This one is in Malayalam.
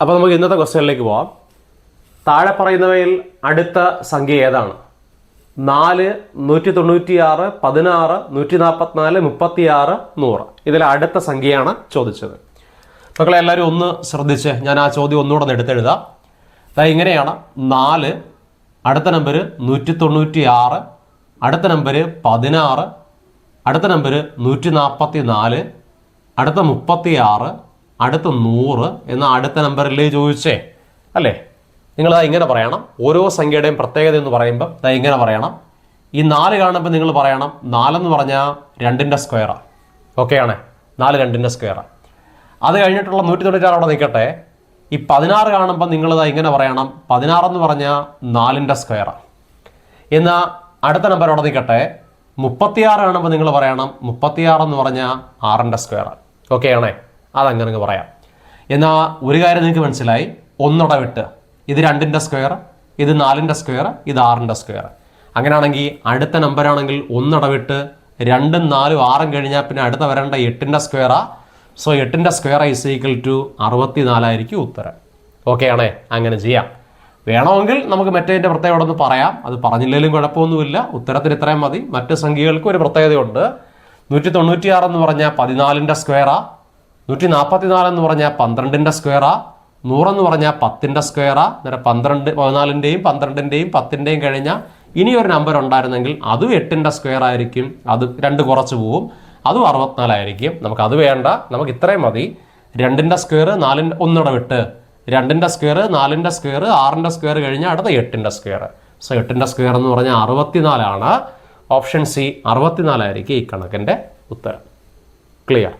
അപ്പോൾ നമുക്ക് ഇന്നത്തെ ക്വസ്റ്റ്യനിലേക്ക് പോവാം. താഴെ പറയുന്നവയിൽ അടുത്ത സംഖ്യ ഏതാണ്? 4, 196, 16, 144, 36, 100. ഇതിലെ അടുത്ത സംഖ്യയാണ് ചോദിച്ചത്. മക്കളെ എല്ലാവരും ഒന്ന് ശ്രദ്ധിച്ച് ഞാൻ ആ ചോദ്യം ഒന്നുകൂടെ എടുത്തെഴുതാം. അതായത് ഇങ്ങനെയാണ്: 4, അടുത്ത നമ്പർ 196, അടുത്ത നമ്പർ 16, അടുത്ത നമ്പർ 144, അടുത്ത 36, അടുത്ത 100 എന്ന അടുത്ത നമ്പറിലേ ചോദിച്ചേ അല്ലേ? നിങ്ങളത് ഇങ്ങനെ പറയണം. ഓരോ സംഖ്യയുടെയും പ്രത്യേകത എന്ന് പറയുമ്പോൾ ഇങ്ങനെ പറയണം. ഈ 4 കാണുമ്പോൾ നിങ്ങൾ പറയണം 4 എന്ന് പറഞ്ഞാൽ 2ൻ്റെ സ്ക്വയറാണ്. ഓക്കെയാണ്, 4 2ൻ്റെ സ്ക്വയറാണ്. അത് കഴിഞ്ഞിട്ടുള്ള 196 അവിടെ നിൽക്കട്ടെ. ഈ 16 കാണുമ്പോൾ നിങ്ങളത് ഇങ്ങനെ പറയണം 16 എന്ന് പറഞ്ഞാൽ 4ൻ്റെ സ്ക്വയറാണ്. എന്നാൽ അടുത്ത നമ്പർ അവിടെ നിൽക്കട്ടെ. 36 കാണുമ്പോൾ നിങ്ങൾ പറയണം 36 എന്ന് പറഞ്ഞാൽ 6ൻ്റെ സ്ക്വയറാണ്. ഓക്കെയാണേ, അതങ്ങനെ പറയാം. എന്നാൽ ഒരു കാര്യം നിങ്ങൾക്ക് മനസ്സിലായി, ഒന്നോടെ വിട്ട് ഇത് 2ൻ്റെ സ്ക്വയർ, ഇത് 4ൻ്റെ സ്ക്വയർ, ഇത് 6ൻ്റെ സ്ക്വയർ. അങ്ങനെയാണെങ്കിൽ അടുത്ത നമ്പറാണെങ്കിൽ ഒന്നിടവിട്ട് 2ഉം 4ഉം 6ഉം കഴിഞ്ഞാൽ പിന്നെ അടുത്ത വരേണ്ട 8ൻ്റെ സ്ക്വയറാ. സോ 8ൻ്റെ സ്ക്വയർ ഈസ് ഈക്വൽ ടു 64 ആയിരിക്കും ഉത്തരം. ഓക്കെയാണേ, അങ്ങനെ ചെയ്യാം. വേണമെങ്കിൽ നമുക്ക് മറ്റേതിൻ്റെ പ്രത്യേകത ഒന്ന് പറയാം. അത് പറഞ്ഞില്ലെങ്കിലും കുഴപ്പമൊന്നുമില്ല, ഉത്തരത്തിന് ഇത്രയും മതി. മറ്റ് സംഖ്യകൾക്ക് ഒരു പ്രത്യേകതയുണ്ട്. 196 എന്ന് പറഞ്ഞാൽ 14ൻ്റെ സ്ക്വയറാ, 144 എന്ന് പറഞ്ഞാൽ 12ൻ്റെ സ്ക്വയറാ, 100 എന്ന് പറഞ്ഞാൽ 10ൻ്റെ സ്ക്വയറാ. അന്നേരം 14ൻ്റെയും 12ൻ്റെയും 10ൻ്റെയും കഴിഞ്ഞാൽ ഇനി ഒരു നമ്പർ ഉണ്ടായിരുന്നെങ്കിൽ അതും 8ൻ്റെ സ്ക്വയർ ആയിരിക്കും. അത് 2 കുറച്ച് പോവും, അതും 64 ആയിരിക്കും. നമുക്കത് വേണ്ട, നമുക്ക് ഇത്രയും മതി. 2ൻ്റെ സ്ക്വയർ 4 ഒന്നിടെ വിട്ട് 2ൻ്റെ സ്ക്വയർ 4ൻ്റെ സ്ക്വയർ 6ൻ്റെ സ്ക്വയർ കഴിഞ്ഞാൽ അടുത്ത 8ൻ്റെ സ്ക്വയർ. സോ 8ൻ്റെ സ്ക്വയർ എന്ന് പറഞ്ഞാൽ 64 ആണ്. ഓപ്ഷൻ സി 64 ആയിരിക്കും ഈ കണക്കിൻ്റെ ഉത്തരം. ക്ലിയർ?